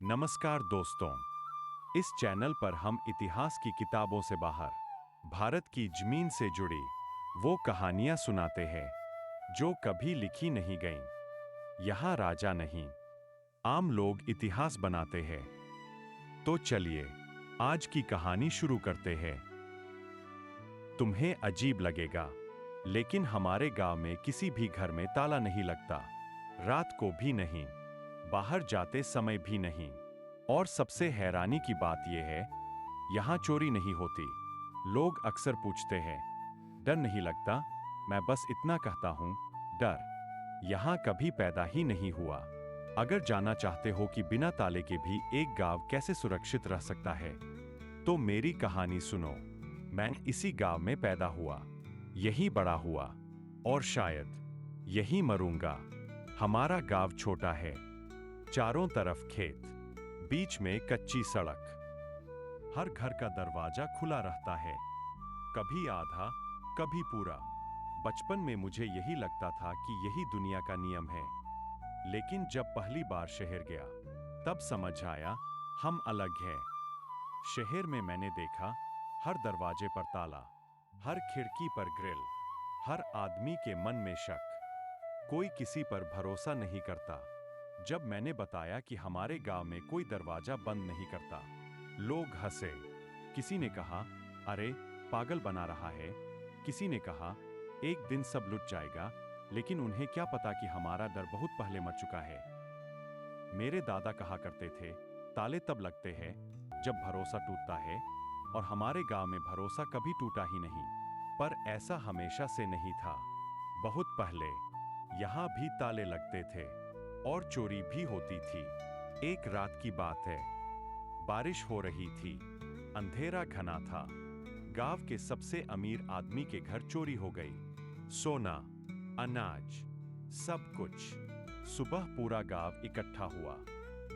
नमस्कार दोस्तों। इस चैनल पर हम इतिहास की किताबों से बाहर भारत की जमीन से जुड़ी वो कहानियां सुनाते हैं जो कभी लिखी नहीं गईं। यहाँ राजा नहीं, आम लोग इतिहास बनाते हैं। तो चलिए आज की कहानी शुरू करते हैं। तुम्हें अजीब लगेगा, लेकिन हमारे गांव में किसी भी घर में ताला नहीं लगता, रात को भी नहीं, बाहर जाते समय भी नहीं। और सबसे हैरानी की बात यह है, यहाँ चोरी नहीं होती। लोग अक्सर पूछते हैं, डर नहीं लगता? मैं बस इतना कहता हूँ, डर यहाँ कभी पैदा ही नहीं हुआ। अगर जानना चाहते हो कि बिना ताले के भी एक गांव कैसे सुरक्षित रह सकता है, तो मेरी कहानी सुनो। मैं इसी गांव में पैदा हुआ, यही बड़ा हुआ और शायद यही मरूंगा। हमारा गांव छोटा है, चारों तरफ खेत, बीच में कच्ची सड़क। हर घर का दरवाजा खुला रहता है, कभी आधा, कभी पूरा। बचपन में मुझे यही लगता था कि यही दुनिया का नियम है। लेकिन जब पहली बार शहर गया, तब समझ आया हम अलग हैं। शहर में मैंने देखा हर दरवाजे पर ताला, हर खिड़की पर ग्रिल, हर आदमी के मन में शक। कोई किसी पर भरोसा नहीं करता। जब मैंने बताया कि हमारे गांव में कोई दरवाजा बंद नहीं करता, लोग हंसे। किसी ने कहा, अरे पागल बना रहा है। किसी ने कहा, एक दिन सब लुट जाएगा। लेकिन उन्हें क्या पता कि हमारा डर बहुत पहले मर चुका है। मेरे दादा कहा करते थे, ताले तब लगते हैं जब भरोसा टूटता है, और हमारे गांव में भरोसा कभी टूटा ही नहीं। पर ऐसा हमेशा से नहीं था। बहुत पहले यहाँ भी ताले लगते थे और चोरी भी होती थी। एक रात की बात है, बारिश हो रही थी, अंधेरा घना था। गांव के सबसे अमीर आदमी के घर चोरी हो गई। सोना, अनाज, सब कुछ। सुबह पूरा गांव इकट्ठा हुआ।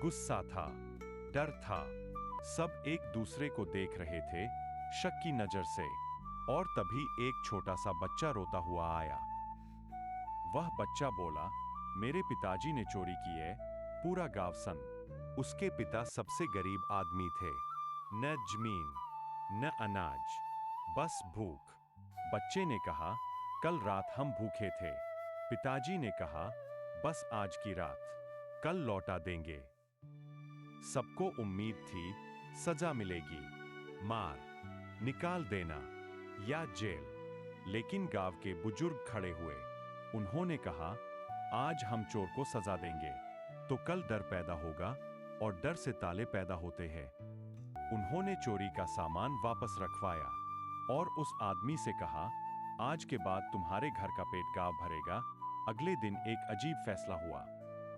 गुस्सा था, डर था। सब एक दूसरे को देख रहे थे शक की नजर से। और तभी एक छोटा सा बच्चा रोता हुआ आया। वह बच्चा बोला, मेरे पिताजी ने चोरी की है। पूरा गांव सन। उसके पिता सबसे गरीब आदमी थे। न जमीन, न अनाज, बस भूख। बच्चे ने कहा, कल रात हम भूखे थे। पिताजी ने कहा, बस आज की रात, कल लौटा देंगे। सबको उम्मीद थी सजा मिलेगी, मार, निकाल देना या जेल। लेकिन गांव के बुजुर्ग खड़े हुए। उन्होंने कहा, आज हम चोर को सजा देंगे तो कल डर पैदा होगा, और डर से ताले पैदा होते हैं। उन्होंने चोरी का सामान वापस रखवाया और उस आदमी से कहा, आज के बाद तुम्हारे घर का पेट गांव भरेगा। अगले दिन एक अजीब फैसला हुआ।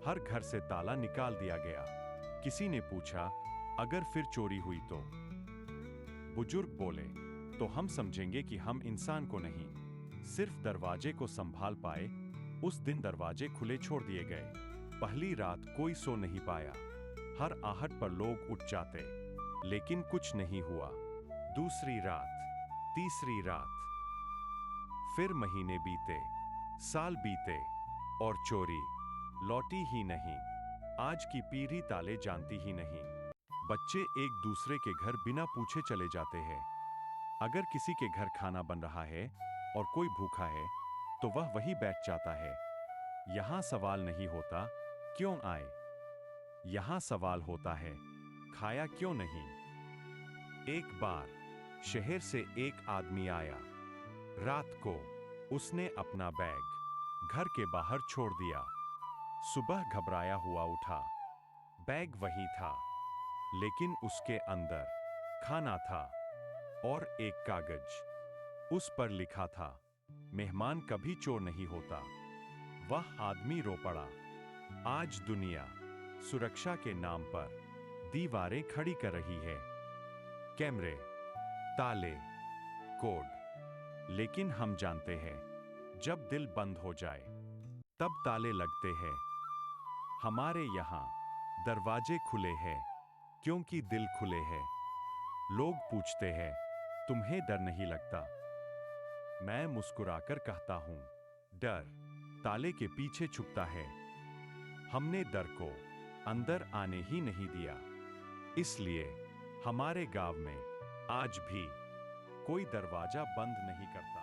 हर घर से ताला निकाल दिया गया। किसी ने पूछा, अगर फिर चोरी हुई तो? बुजुर्ग बोले, तो हम समझेंगे कि हम इंसान को नहीं, सिर्फ दरवाजे को संभाल पाए। उस दिन दरवाजे खुले छोड़ दिए गए। पहली रात कोई सो नहीं पाया। हर आहट पर लोग उठ जाते, लेकिन कुछ नहीं हुआ। दूसरी रात, तीसरी रात, फिर महीने बीते, साल बीते, और चोरी लौटी ही नहीं। आज की पीढ़ी ताले जानती ही नहीं। बच्चे एक दूसरे के घर बिना पूछे चले जाते हैं। अगर किसी के घर खाना बन रहा है और कोई भूखा है, तो वह वहीं बैठ जाता है। यहाँ सवाल नहीं होता, क्यों आए? यहाँ सवाल होता है, खाया क्यों नहीं? एक बार शहर से एक आदमी आया। रात को उसने अपना बैग घर के बाहर छोड़ दिया। सुबह घबराया हुआ उठा। बैग वही था, लेकिन उसके अंदर खाना था और एक कागज। उस पर लिखा था, मेहमान कभी चोर नहीं होता। वह आदमी रो पड़ा। आज दुनिया सुरक्षा के नाम पर दीवारें खड़ी कर रही है, कैमरे, ताले, कोड। लेकिन हम जानते हैं, जब दिल बंद हो जाए, तब ताले लगते हैं। हमारे यहाँ दरवाजे खुले हैं क्योंकि दिल खुले हैं। लोग पूछते हैं, तुम्हें डर नहीं लगता? मैं मुस्कुराकर कहता हूं, डर ताले के पीछे छुपता है। हमने डर को अंदर आने ही नहीं दिया। इसलिए हमारे गांव में आज भी कोई दरवाजा बंद नहीं करता।